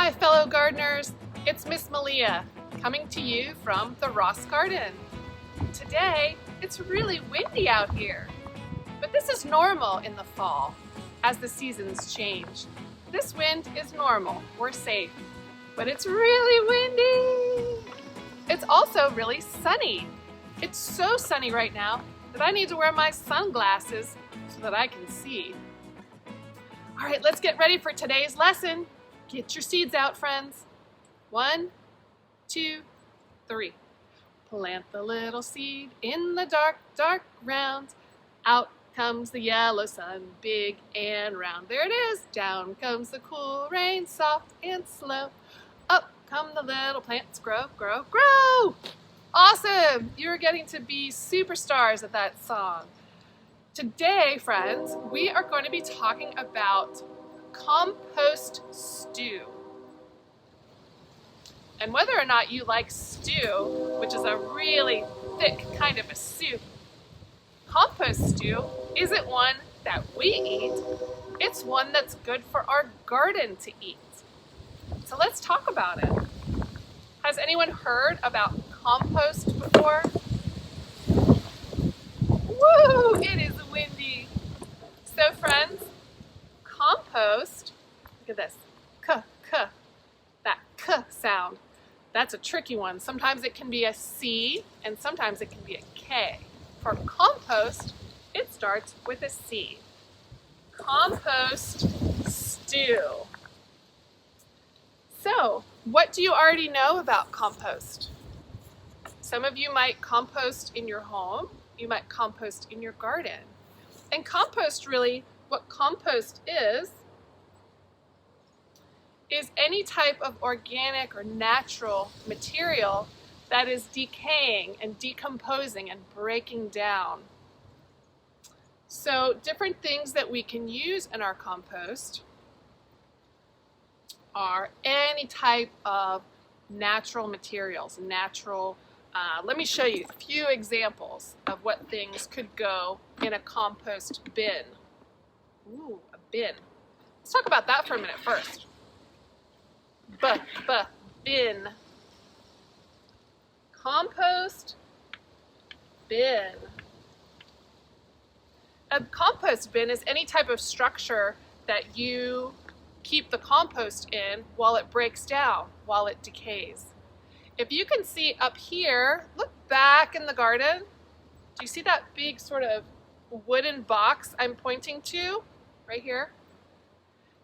my fellow gardeners, it's Miss Malia coming to you from the Ross Garden. Today, it's really windy out here, but this is normal in the fall as the seasons change. This wind is normal, we're safe, but it's really windy. It's also really sunny. It's so sunny right now that I need to wear my sunglasses so that I can see. All right, let's get ready for today's lesson. Get your seeds out, friends. 1, 2, 3. Plant the little seed in the dark, dark ground. Out comes the yellow sun, big and round. There it is. Down comes the cool rain, soft and slow. Up come the little plants, grow, grow, grow. Awesome! You're getting to be superstars at that song. Today, friends, we are going to be talking about compost stew. And whether or not you like stew, which is a really thick kind of a soup, compost stew isn't one that we eat. It's one that's good for our garden to eat. So let's talk about it. Has anyone heard about compost before? Woo! It is windy. So friends, compost, look at this, that k sound. That's a tricky one. Sometimes it can be a C and sometimes it can be a K. For compost, it starts with a C. Compost stew. So, what do you already know about compost? Some of you might compost in your home. You might compost in your garden. And compost really, what compost is any type of organic or natural material that is decaying and decomposing and breaking down. So different things that we can use in our compost are any type of natural materials, let me show you a few examples of what things could go in a compost bin. Ooh, a bin. Let's talk about that for a minute first. Bin. Compost bin. A compost bin is any type of structure that you keep the compost in while it breaks down, while it decays. If you can see up here, look back in the garden. Do you see that big sort of wooden box I'm pointing to right here?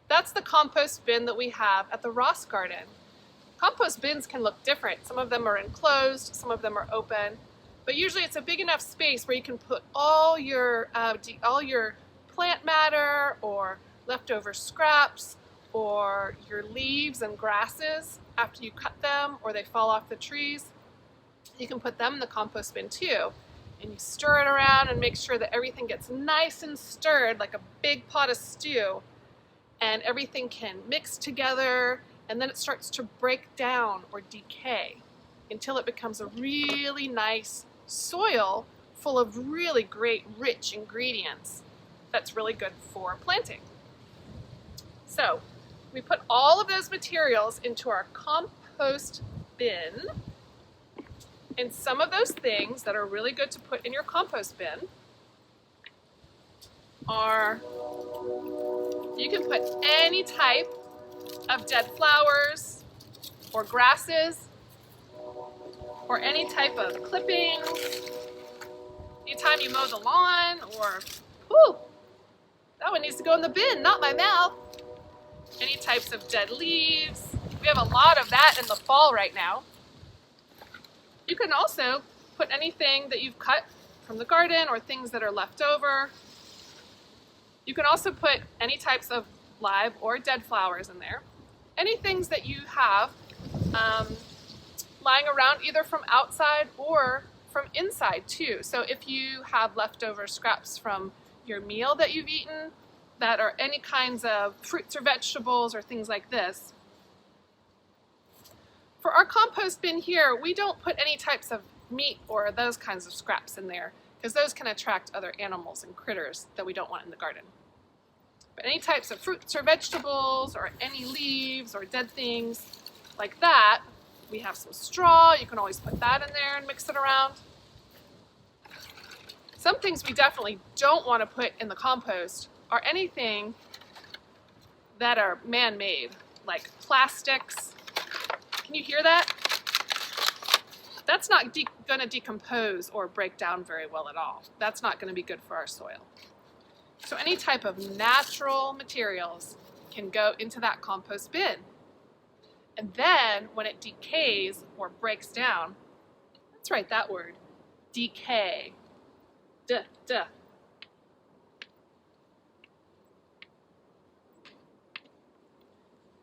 That's the compost bin that we have at the Ross Garden. Compost bins can look different. Some of them are enclosed, some of them are open, but usually it's a big enough space where you can put all your plant matter or leftover scraps or your leaves and grasses after you cut them or they fall off the trees. You can put them in the compost bin too. And you stir it around and make sure that everything gets nice and stirred like a big pot of stew. And everything can mix together and then it starts to break down or decay until it becomes a really nice soil full of really great rich ingredients that's really good for planting. So we put all of those materials into our compost bin, and some of those things that are really good to put in your compost bin are, you can put any type of dead flowers or grasses or any type of clippings. Anytime you mow the lawn or, whew, that one needs to go in the bin, not my mouth. Any types of dead leaves. We have a lot of that in the fall right now. You can also put anything that you've cut from the garden or things that are left over. You can also put any types of live or dead flowers in there. Any things that you have lying around either from outside or from inside too. So if you have leftover scraps from your meal that you've eaten, that are any kinds of fruits or vegetables or things like this. For our compost bin here, we don't put any types of meat or those kinds of scraps in there because those can attract other animals and critters that we don't want in the garden. But any types of fruits or vegetables or any leaves or dead things like that, we have some straw. You can always put that in there and mix it around. Some things we definitely don't want to put in the compost are anything that are man-made, like plastics. Can you hear that? That's not going to decompose or break down very well at all. That's not going to be good for our soil. So any type of natural materials can go into that compost bin. And then when it decays or breaks down, let's write that word, decay. Duh.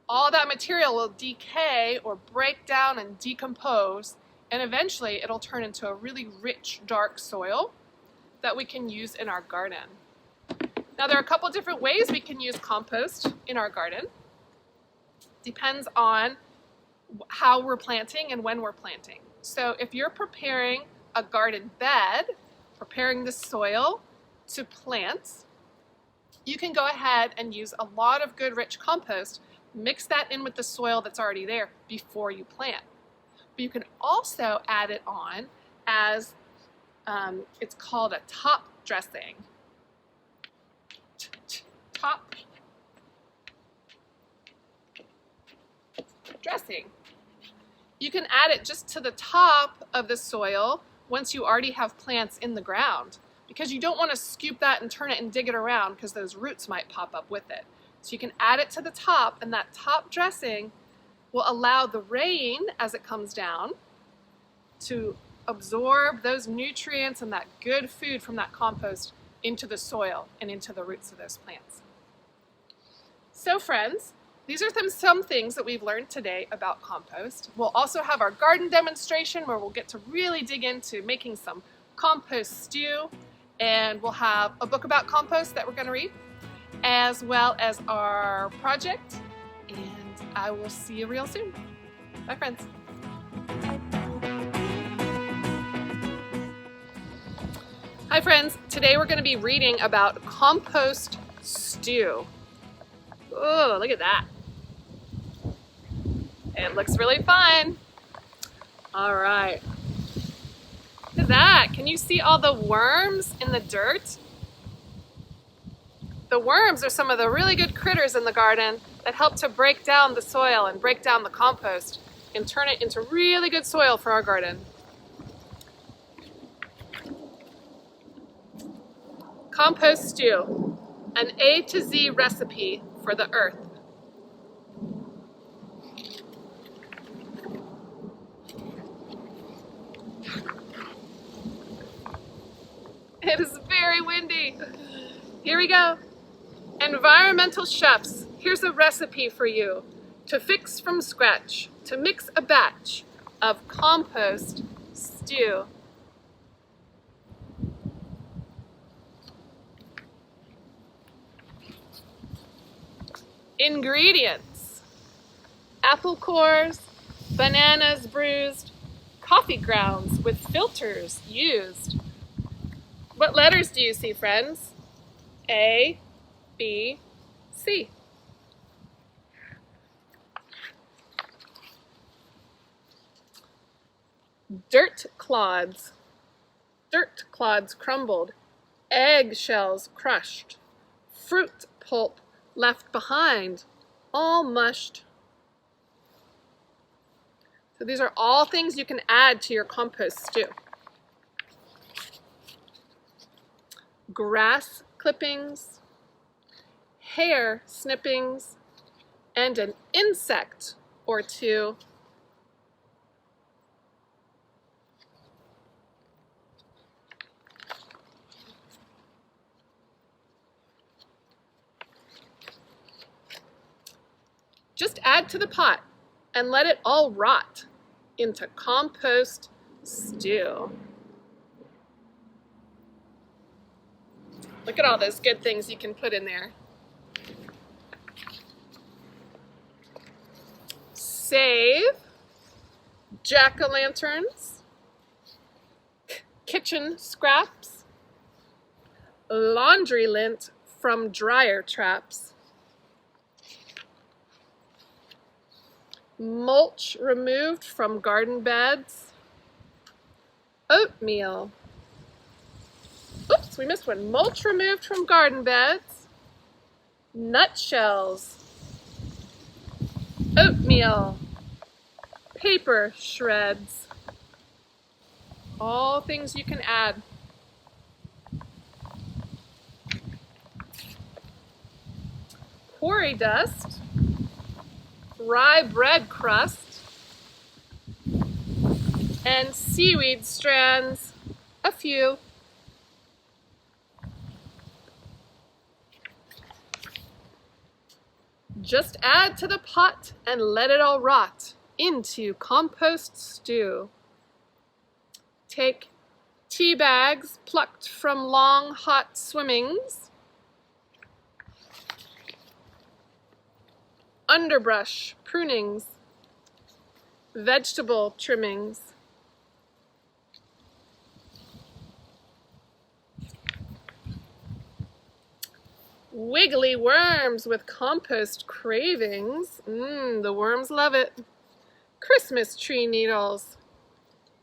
All that material will decay or break down and decompose, and eventually it'll turn into a really rich, dark soil that we can use in our garden. Now there are a couple different ways we can use compost in our garden. Depends on how we're planting and when we're planting. So if you're preparing a garden bed, preparing the soil to plant, you can go ahead and use a lot of good rich compost, mix that in with the soil that's already there before you plant. But you can also add it on as, it's called a top dressing. Top dressing. You can add it just to the top of the soil once you already have plants in the ground, because you don't want to scoop that and turn it and dig it around because those roots might pop up with it. So you can add it to the top, and that top dressing will allow the rain as it comes down to absorb those nutrients and that good food from that compost into the soil and into the roots of those plants. So friends, these are some things that we've learned today about compost. We'll also have our garden demonstration where we'll get to really dig into making some compost stew, and we'll have a book about compost that we're going to read, as well as our project, and I will see you real soon. Bye friends. Hi friends, today we're going to be reading about compost stew. Oh, look at that. It looks really fun. All right. Look at that. Can you see all the worms in the dirt? The worms are some of the really good critters in the garden that help to break down the soil and break down the compost and turn it into really good soil for our garden. Compost stew, an A to Z recipe for the earth. It is very windy. Here we go. Environmental chefs, here's a recipe for you to fix from scratch, to mix a batch of compost stew. Ingredients: apple cores, bananas bruised, coffee grounds with filters used. What letters do you see, friends? A, B, C. Dirt clods crumbled, egg shells crushed, fruit pulp left behind, all mushed. So these are all things you can add to your compost stew. Grass clippings, hair snippings, and an insect or two. Just add to the pot and let it all rot into compost stew. Look at all those good things you can put in there. Save jack-o'-lanterns, kitchen scraps, laundry lint from dryer traps. Mulch removed from garden beds. Oatmeal. Oops, we missed one. Mulch removed from garden beds. Nutshells. Oatmeal. Paper shreds. All things you can add. Quarry dust. Rye bread crust. And seaweed strands, a few. Just add to the pot and let it all rot into compost stew. Take tea bags plucked from long hot swimmings, underbrush prunings, vegetable trimmings, wiggly worms with compost cravings. The worms love it. Christmas tree needles,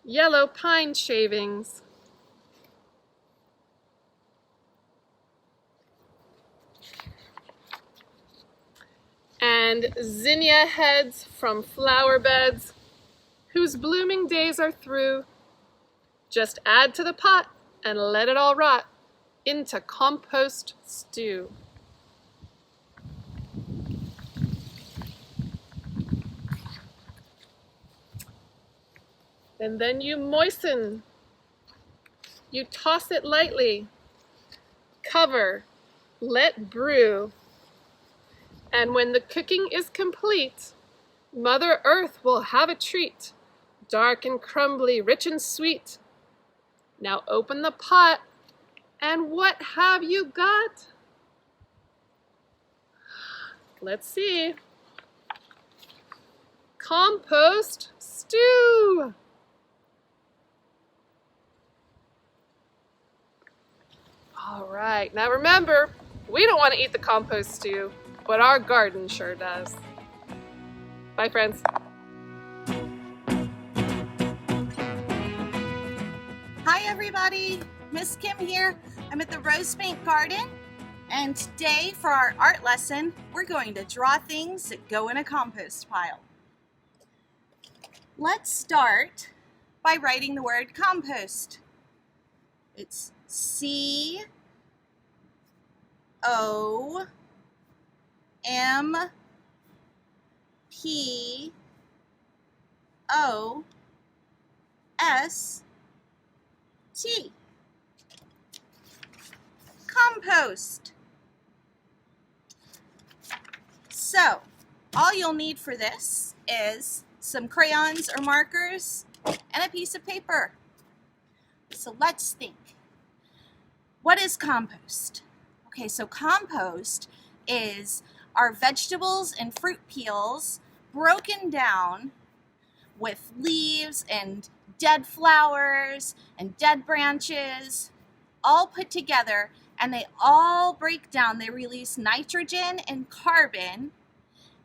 yellow pine shavings, and zinnia heads from flower beds whose blooming days are through. Just add to the pot and let it all rot into compost stew. And then you moisten. You toss it lightly. Cover. Let brew. And when the cooking is complete, Mother Earth will have a treat. Dark and crumbly, rich and sweet. Now open the pot, and what have you got? Let's see. Compost stew. All right, now remember, we don't want to eat the compost stew, but our garden sure does. Bye, friends. Hi, everybody. Miss Kim here. I'm at the Rose Paint Garden, and today for our art lesson, we're going to draw things that go in a compost pile. Let's start by writing the word compost. It's C-O-M-P-O-S-T. Compost. So, all you'll need for this is some crayons or markers and a piece of paper. So let's think. What is compost? Okay, so compost is our vegetables and fruit peels broken down with leaves and dead flowers and dead branches all put together, and they all break down. They release nitrogen and carbon,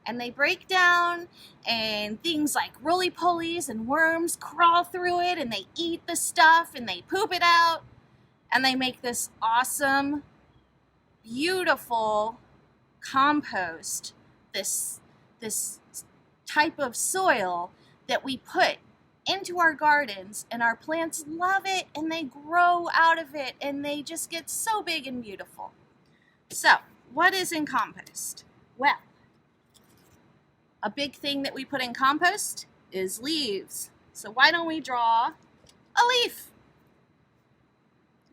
and they break down, and things like roly-polies and worms crawl through it, and they eat the stuff and they poop it out, and they make this awesome, beautiful compost, this type of soil that we put into our gardens, and our plants love it, and they grow out of it, and they just get so big and beautiful. So, what is in compost? Well, a big thing that we put in compost is leaves. So why don't we draw a leaf?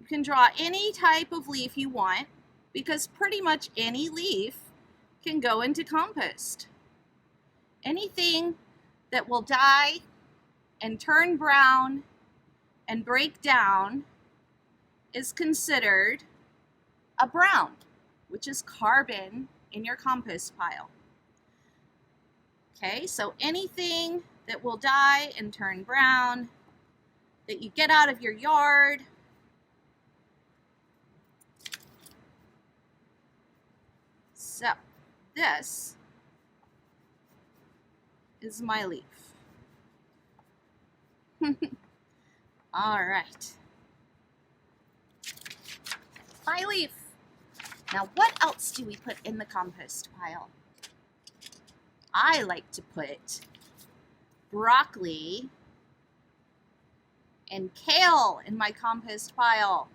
You can draw any type of leaf you want, because pretty much any leaf can go into compost. Anything that will die and turn brown and break down is considered a brown, which is carbon in your compost pile. Okay, so anything that will die and turn brown that you get out of your yard So this is my leaf. All right. My leaf. Now what else do we put in the compost pile? I like to put broccoli and kale in my compost pile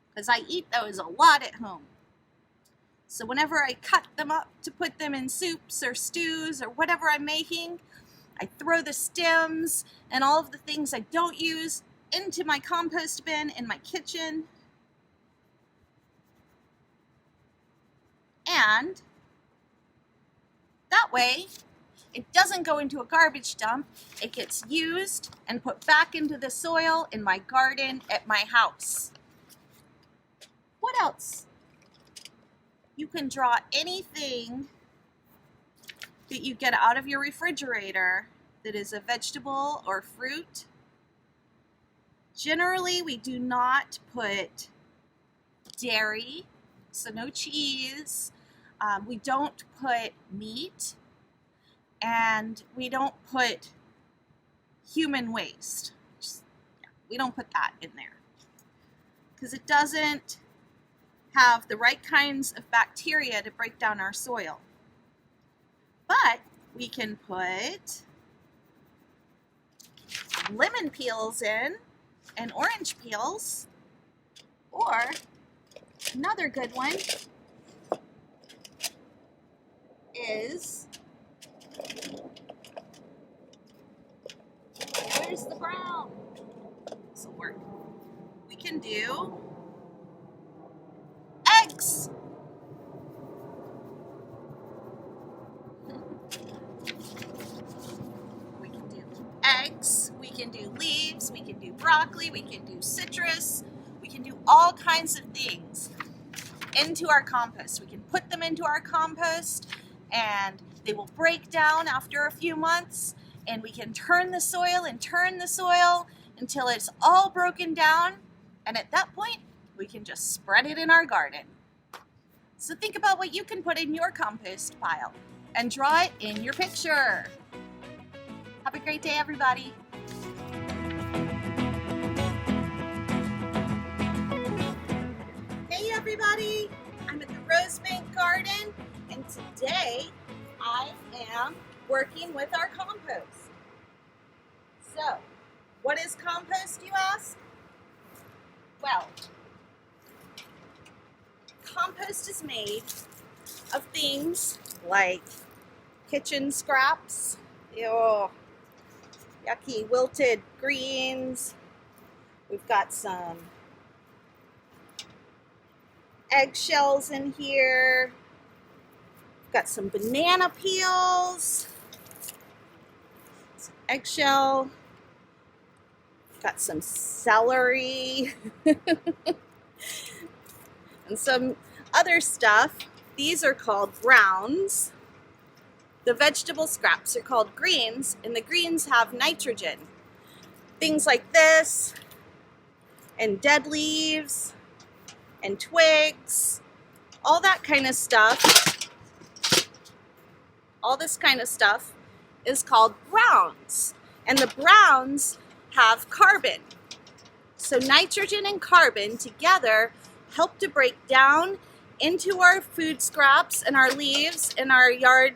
because I eat those a lot at home. So whenever I cut them up to put them in soups or stews or whatever I'm making, I throw the stems and all of the things I don't use into my compost bin in my kitchen. And that way, it doesn't go into a garbage dump. It gets used and put back into the soil in my garden at my house. What else? You can draw anything that you get out of your refrigerator that is a vegetable or fruit. Generally, we do not put dairy, so no cheese. We don't put meat, and we don't put human waste. We don't put that in there because it doesn't have the right kinds of bacteria to break down our soil. But we can put lemon peels in and orange peels, or another good one is, where's the brown? This will work. We can do eggs. We can do eggs, we can do leaves, we can do broccoli, we can do citrus, we can do all kinds of things into our compost. We can put them into our compost and they will break down after a few months, and we can turn the soil until it's all broken down, and at that point we can just spread it in our garden. So think about what you can put in your compost pile and draw it in your picture. Have a great day, everybody. Hey everybody, I'm at the Rosebank Garden, and today I am working with our compost. So, what is compost, you ask? Well, compost is made of things like kitchen scraps, yucky wilted greens. We've got some eggshells in here. We've got some banana peels, some eggshell. We've got some celery and some other stuff. These are called browns. The vegetable scraps are called greens, and the greens have nitrogen. Things like this, and dead leaves, and twigs, all that kind of stuff. All this kind of stuff is called browns, and the browns have carbon. So nitrogen and carbon together help to break down into our food scraps and our leaves and our yard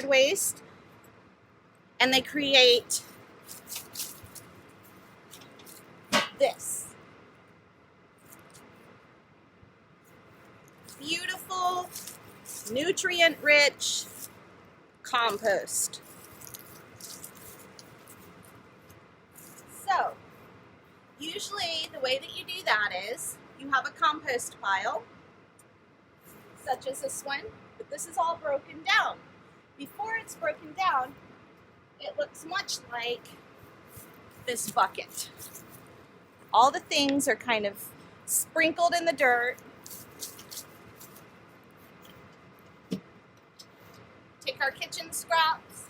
waste, and they create this beautiful, nutrient-rich compost. So, usually the way that you do that is you have a compost pile, such as this one, but this is all broken down. Before it's broken down, it looks much like this bucket. All the things are kind of sprinkled in the dirt. Take our kitchen scraps.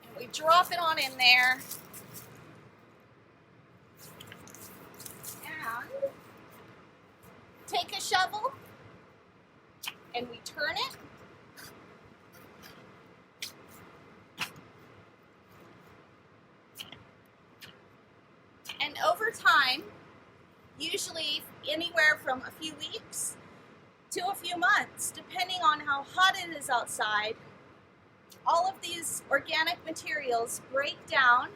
And we drop it on in there. And take a shovel and we turn it. And over time, usually anywhere from a few weeks to a few months, depending on how hot it is outside, all of these organic materials break down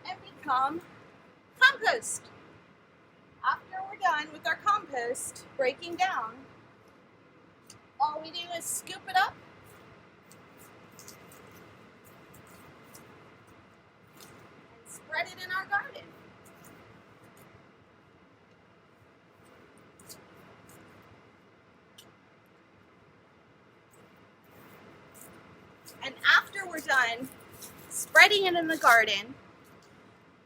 and become compost. After we're done with our compost breaking down, all we do is scoop it up and spread it in our garden. And after we're done spreading it in the garden,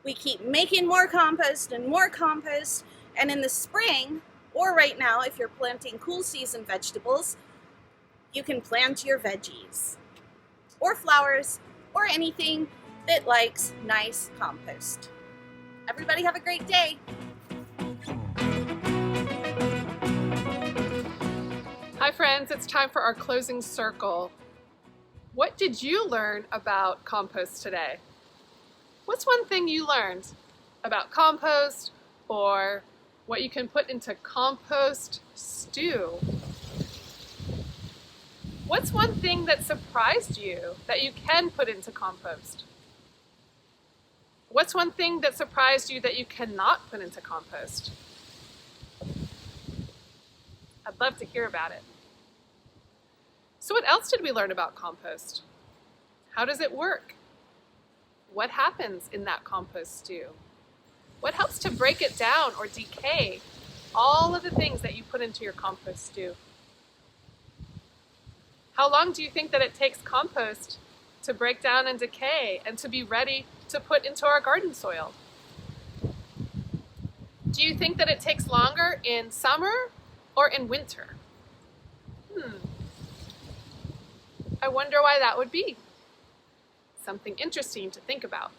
we keep making more compost, and in the spring, or right now if you're planting cool season vegetables, you can plant your veggies or flowers or anything that likes nice compost. Everybody have a great day. Hi friends, it's time for our closing circle. What did you learn about compost today? What's one thing you learned about compost, or what you can put into compost stew? What's one thing that surprised you that you can put into compost? What's one thing that surprised you that you cannot put into compost? I'd love to hear about it. So what else did we learn about compost? How does it work? What happens in that compost stew? What helps to break it down or decay all of the things that you put into your compost stew? How long do you think that it takes compost to break down and decay and to be ready to put into our garden soil? Do you think that it takes longer in summer or in winter? I wonder why that would be. Something interesting to think about.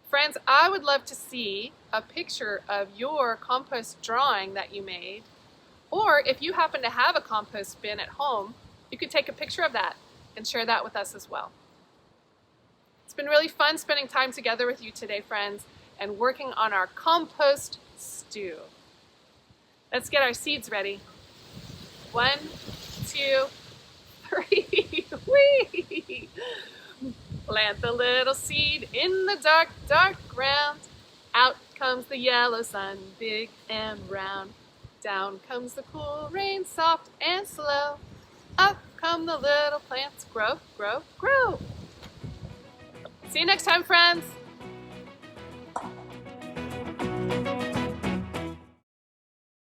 Friends, I would love to see a picture of your compost drawing that you made, or if you happen to have a compost bin at home, you could take a picture of that and share that with us as well. It's been really fun spending time together with you today, friends, and working on our compost stew. Let's get our seeds ready. 1, 2, 3. Whee! Plant the little seed in the dark, dark ground. Out comes the yellow sun, big and round. Down comes the cool rain, soft and slow. Up come the little plants, grow, grow, grow. See you next time, friends.